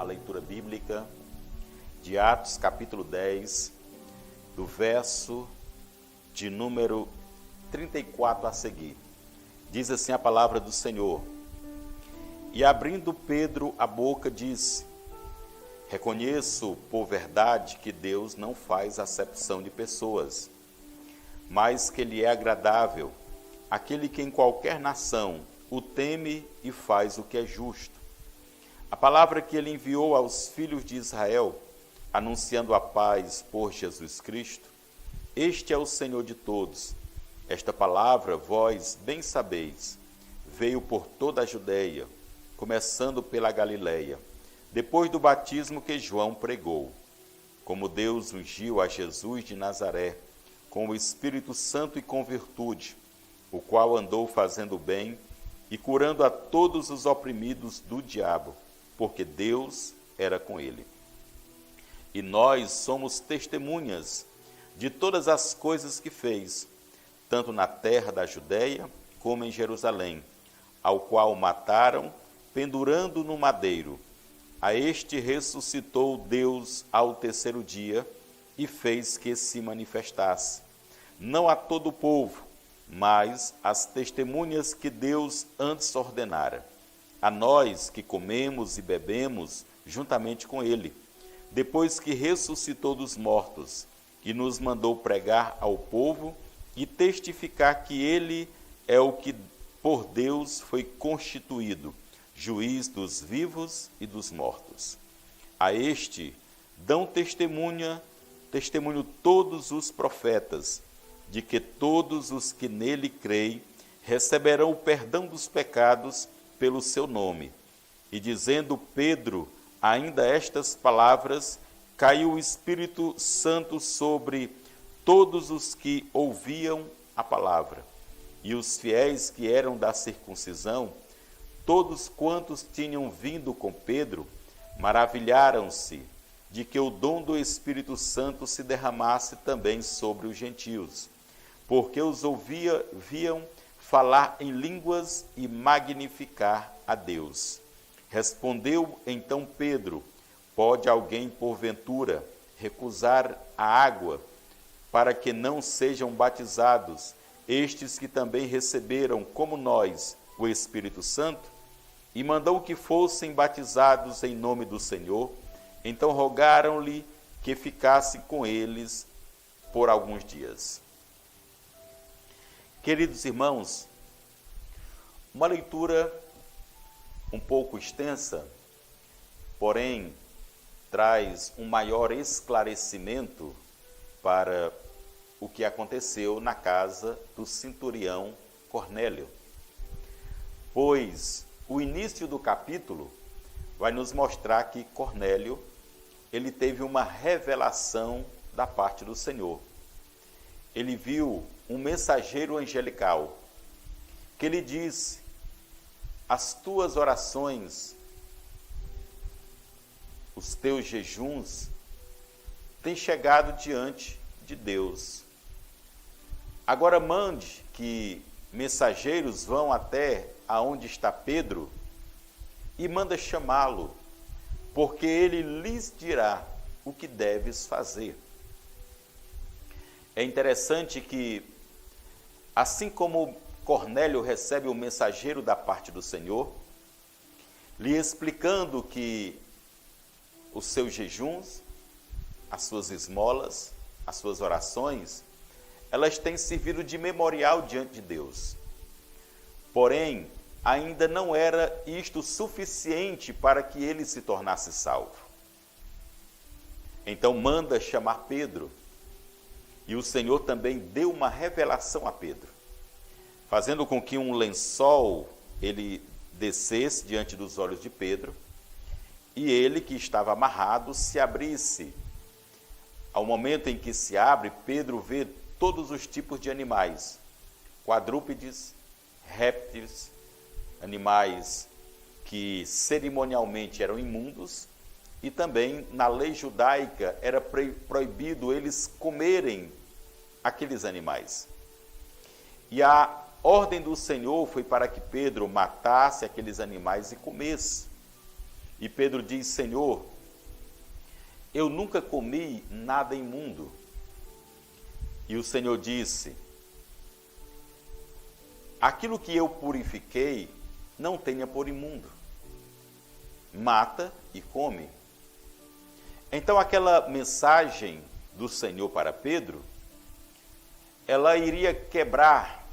leitura bíblica de Atos, capítulo 10, do verso de número 34 a seguir. Diz assim a palavra do Senhor: E abrindo Pedro a boca, disse: Reconheço por verdade que Deus não faz acepção de pessoas, mas que lhe é agradável aquele que em qualquer nação o teme e faz o que é justo. A palavra que ele enviou aos filhos de Israel, anunciando a paz por Jesus Cristo, este é o Senhor de todos. Esta palavra, vós bem sabeis, veio por toda a Judeia, começando pela Galileia, depois do batismo que João pregou, como Deus ungiu a Jesus de Nazaré, com o Espírito Santo e com virtude, o qual andou fazendo bem e curando a todos os oprimidos do diabo, porque Deus era com ele. E nós somos testemunhas de todas as coisas que fez, tanto na terra da Judeia como em Jerusalém, ao qual mataram, pendurando no madeiro. A este ressuscitou Deus ao terceiro dia e fez que se manifestasse, não a todo o povo, mas as testemunhas que Deus antes ordenara, a nós que comemos e bebemos juntamente com ele, depois que ressuscitou dos mortos, e nos mandou pregar ao povo e testificar que ele é o que por Deus foi constituído, juiz dos vivos e dos mortos. A este dão testemunho todos os profetas, de que todos os que nele creem receberão o perdão dos pecados pelo seu nome. E dizendo Pedro ainda estas palavras, caiu o Espírito Santo sobre todos os que ouviam a palavra. E os fiéis que eram da circuncisão, todos quantos tinham vindo com Pedro, maravilharam-se de que o dom do Espírito Santo se derramasse também sobre os gentios, porque os viam falar em línguas e magnificar a Deus. Respondeu então Pedro: Pode alguém, porventura, recusar a água para que não sejam batizados estes que também receberam, como nós, o Espírito Santo? E mandou que fossem batizados em nome do Senhor. Então rogaram-lhe que ficasse com eles por alguns dias. Queridos irmãos, uma leitura um pouco extensa, porém traz um maior esclarecimento para o que aconteceu na casa do centurião Cornélio. Pois o início do capítulo vai nos mostrar que Cornélio, ele teve uma revelação da parte do Senhor. Ele viu um mensageiro angelical que lhe disse: as tuas orações, os teus jejuns têm chegado diante de Deus. Agora mande que mensageiros vão até aonde está Pedro e manda chamá-lo, porque ele lhes dirá o que deves fazer. É interessante que, assim como Cornélio recebe o mensageiro da parte do Senhor, lhe explicando que os seus jejuns, as suas esmolas, as suas orações, elas têm servido de memorial diante de Deus. Porém, ainda não era isto suficiente para que ele se tornasse salvo. Então manda chamar Pedro, e o Senhor também deu uma revelação a Pedro, fazendo com que um lençol ele descesse diante dos olhos de Pedro, e ele, que estava amarrado, se abrisse. Ao momento em que se abre, Pedro vê todos os tipos de animais, quadrúpedes, répteis, animais que cerimonialmente eram imundos, e também na lei judaica era proibido eles comerem aqueles animais. E a ordem do Senhor foi para que Pedro matasse aqueles animais e comesse. E Pedro diz: Senhor, eu nunca comi nada imundo. E o Senhor disse: aquilo que eu purifiquei, não tenha por imundo. Mata e come. Então aquela mensagem do Senhor para Pedro, ela iria quebrar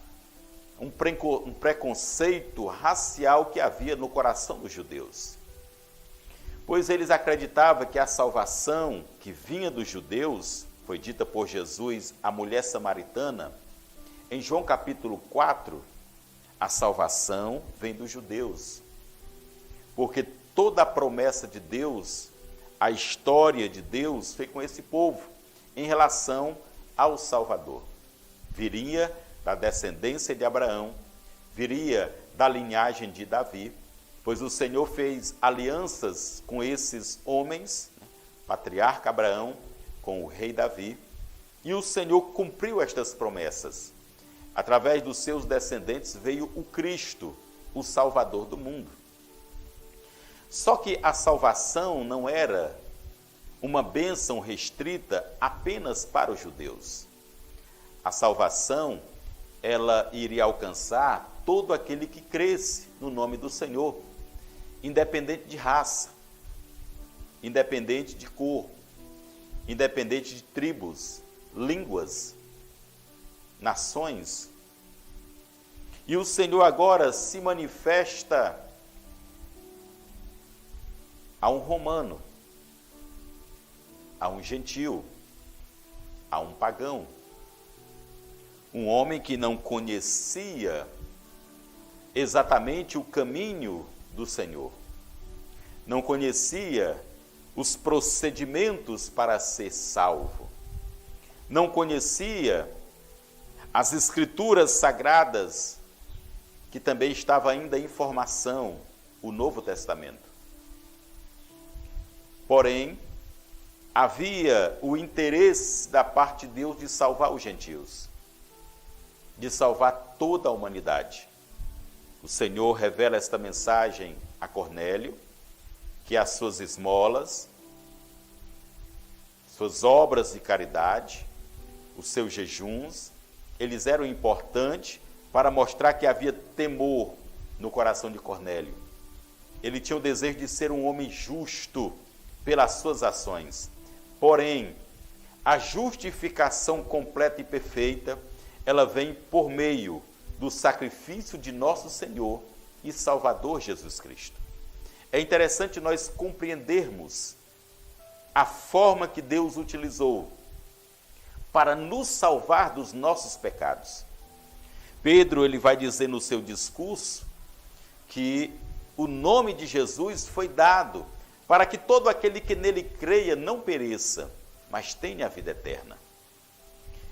um preconceito racial que havia no coração dos judeus. Pois eles acreditavam que a salvação que vinha dos judeus, foi dita por Jesus à mulher samaritana, em João capítulo 4, a salvação vem dos judeus. Porque toda a promessa de Deus, a história de Deus foi com esse povo, em relação ao Salvador. Viria da descendência de Abraão, viria da linhagem de Davi, pois o Senhor fez alianças com esses homens, patriarca Abraão, com o rei Davi, e o Senhor cumpriu estas promessas. Através dos seus descendentes veio o Cristo, o Salvador do mundo. Só que a salvação não era uma bênção restrita apenas para os judeus. A salvação, ela iria alcançar todo aquele que cresce no nome do Senhor, independente de raça, independente de cor, independente de tribos, línguas, nações. E o Senhor agora se manifesta a um romano, a um gentil, a um pagão, um homem que não conhecia exatamente o caminho do Senhor, não conhecia os procedimentos para ser salvo, não conhecia as escrituras sagradas, que também estava ainda em formação, o Novo Testamento. Porém, havia o interesse da parte de Deus de salvar os gentios, de salvar toda a humanidade. O Senhor revela esta mensagem a Cornélio, que as suas esmolas, suas obras de caridade, os seus jejuns, eles eram importantes para mostrar que havia temor no coração de Cornélio. Ele tinha o desejo de ser um homem justo pelas suas ações. Porém, a justificação completa e perfeita, ela vem por meio do sacrifício de nosso Senhor e Salvador Jesus Cristo. É interessante nós compreendermos a forma que Deus utilizou para nos salvar dos nossos pecados. Pedro, ele vai dizer no seu discurso que o nome de Jesus foi dado para que todo aquele que nele creia não pereça, mas tenha a vida eterna.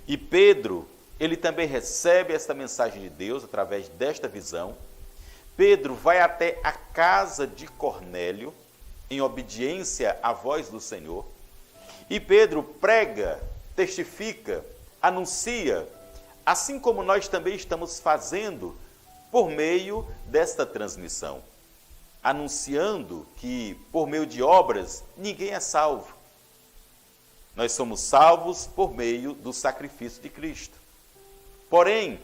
E Pedro, ele também recebe esta mensagem de Deus através desta visão. Pedro vai até a casa de Cornélio, em obediência à voz do Senhor, e Pedro prega, testifica, anuncia, assim como nós também estamos fazendo por meio desta transmissão, anunciando que por meio de obras ninguém é salvo. Nós somos salvos por meio do sacrifício de Cristo. Porém,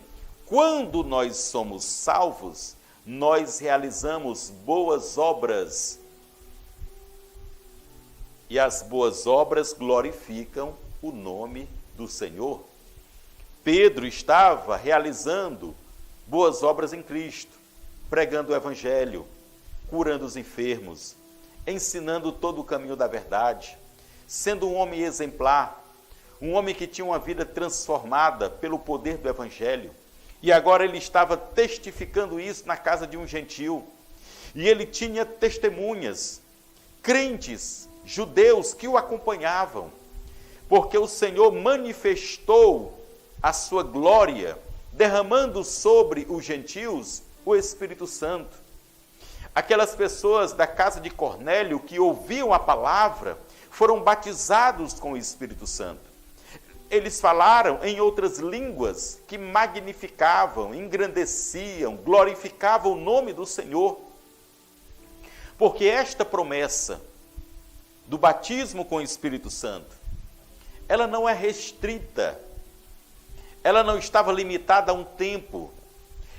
quando nós somos salvos, nós realizamos boas obras. E as boas obras glorificam o nome do Senhor. Pedro estava realizando boas obras em Cristo, pregando o Evangelho, curando os enfermos, ensinando todo o caminho da verdade, sendo um homem exemplar, um homem que tinha uma vida transformada pelo poder do Evangelho. E agora ele estava testificando isso na casa de um gentil. E ele tinha testemunhas, crentes, judeus que o acompanhavam, porque o Senhor manifestou a sua glória, derramando sobre os gentios o Espírito Santo. Aquelas pessoas da casa de Cornélio que ouviam a palavra foram batizados com o Espírito Santo. Eles falaram em outras línguas que magnificavam, engrandeciam, glorificavam o nome do Senhor. Porque esta promessa do batismo com o Espírito Santo, ela não é restrita, ela não estava limitada a um tempo,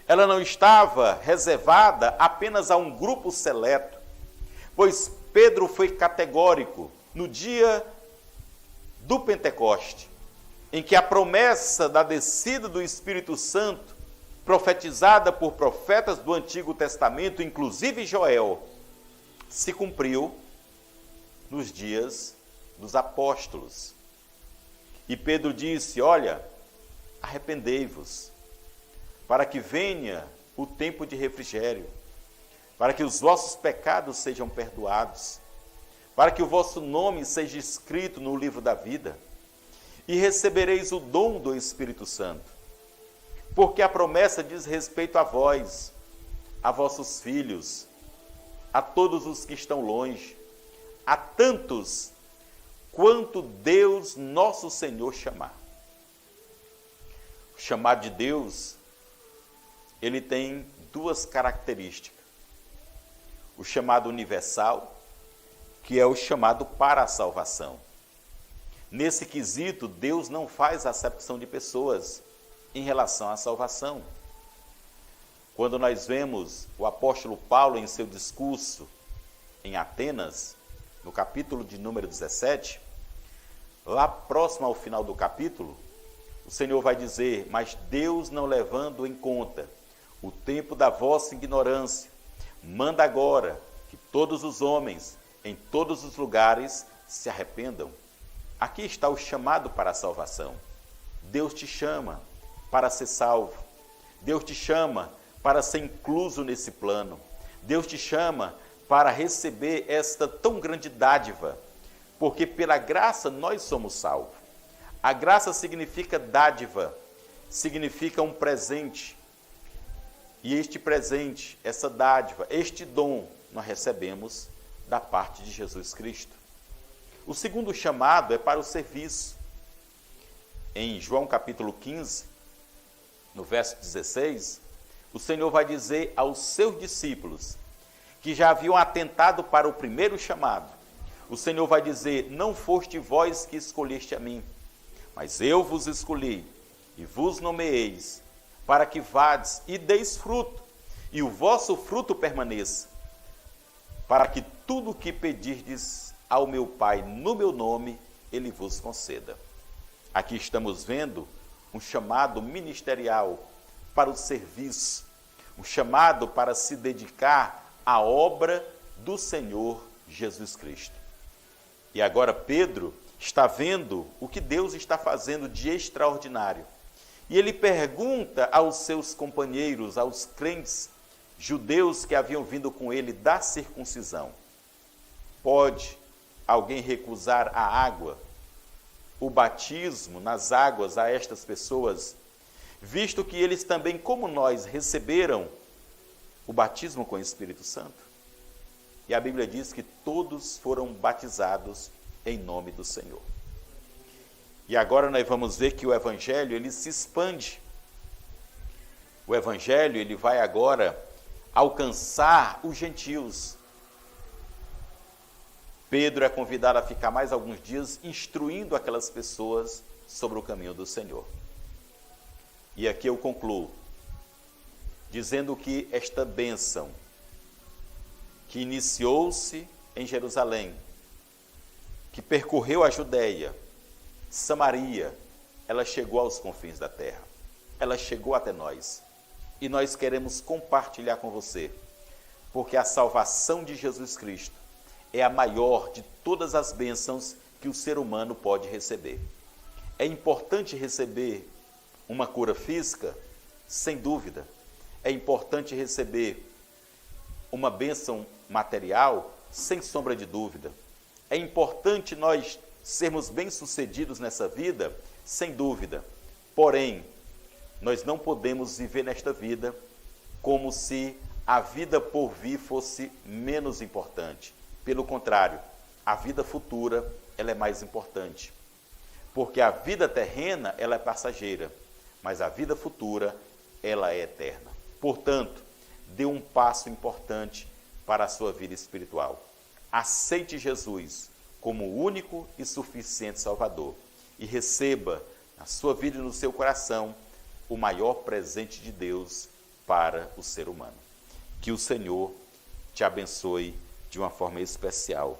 ela não estava reservada apenas a um grupo seleto, pois Pedro foi categórico no dia do Pentecoste, em que a promessa da descida do Espírito Santo, profetizada por profetas do Antigo Testamento, inclusive Joel, se cumpriu nos dias dos apóstolos. E Pedro disse: olha, arrependei-vos, para que venha o tempo de refrigério, para que os vossos pecados sejam perdoados, para que o vosso nome seja escrito no livro da vida, e recebereis o dom do Espírito Santo, porque a promessa diz respeito a vós, a vossos filhos, a todos os que estão longe, a tantos quanto Deus nosso Senhor chamar. O chamado de Deus, ele tem duas características. O chamado universal, que é o chamado para a salvação. Nesse quesito, Deus não faz acepção de pessoas em relação à salvação. Quando nós vemos o apóstolo Paulo em seu discurso em Atenas, no capítulo de número 17, lá próximo ao final do capítulo, o Senhor vai dizer: mas Deus, não levando em conta o tempo da vossa ignorância, manda agora que todos os homens, em todos os lugares, se arrependam. Aqui está o chamado para a salvação. Deus te chama para ser salvo. Deus te chama para ser incluso nesse plano. Deus te chama para receber esta tão grande dádiva, porque pela graça nós somos salvos. A graça significa dádiva, significa um presente. E este presente, essa dádiva, este dom, nós recebemos da parte de Jesus Cristo. O segundo chamado é para o serviço. Em João capítulo 15, no verso 16, o Senhor vai dizer aos seus discípulos, que já haviam atentado para o primeiro chamado, o Senhor vai dizer: não foste vós que escolheste a mim, mas eu vos escolhi e vos nomeeis, para que vades e deis fruto, e o vosso fruto permaneça, para que tudo o que pedirdes ao meu Pai no meu nome, Ele vos conceda. Aqui estamos vendo um chamado ministerial para o serviço, um chamado para se dedicar à obra do Senhor Jesus Cristo. E agora Pedro está vendo o que Deus está fazendo de extraordinário. E ele pergunta aos seus companheiros, aos crentes judeus que haviam vindo com ele da circuncisão: pode alguém recusar a água, o batismo nas águas a estas pessoas, visto que eles também, como nós, receberam o batismo com o Espírito Santo? E a Bíblia diz que todos foram batizados em nome do Senhor. E agora nós vamos ver que o Evangelho, ele se expande. O Evangelho, ele vai agora alcançar os gentios. Pedro é convidado a ficar mais alguns dias instruindo aquelas pessoas sobre o caminho do Senhor. E aqui eu concluo, dizendo que esta bênção, que iniciou-se em Jerusalém, que percorreu a Judéia, Samaria, ela chegou aos confins da terra. Ela chegou até nós. E nós queremos compartilhar com você, porque a salvação de Jesus Cristo é a maior de todas as bênçãos que o ser humano pode receber. É importante receber uma cura física? Sem dúvida. É importante receber uma bênção material? Sem sombra de dúvida. É importante nós sermos bem-sucedidos nessa vida? Sem dúvida. Porém, nós não podemos viver nesta vida como se a vida por vir fosse menos importante. Pelo contrário, a vida futura, ela é mais importante. Porque a vida terrena, ela é passageira, mas a vida futura, ela é eterna. Portanto, dê um passo importante para a sua vida espiritual. Aceite Jesus como o único e suficiente Salvador e receba na sua vida e no seu coração o maior presente de Deus para o ser humano. Que o Senhor te abençoe de uma forma especial.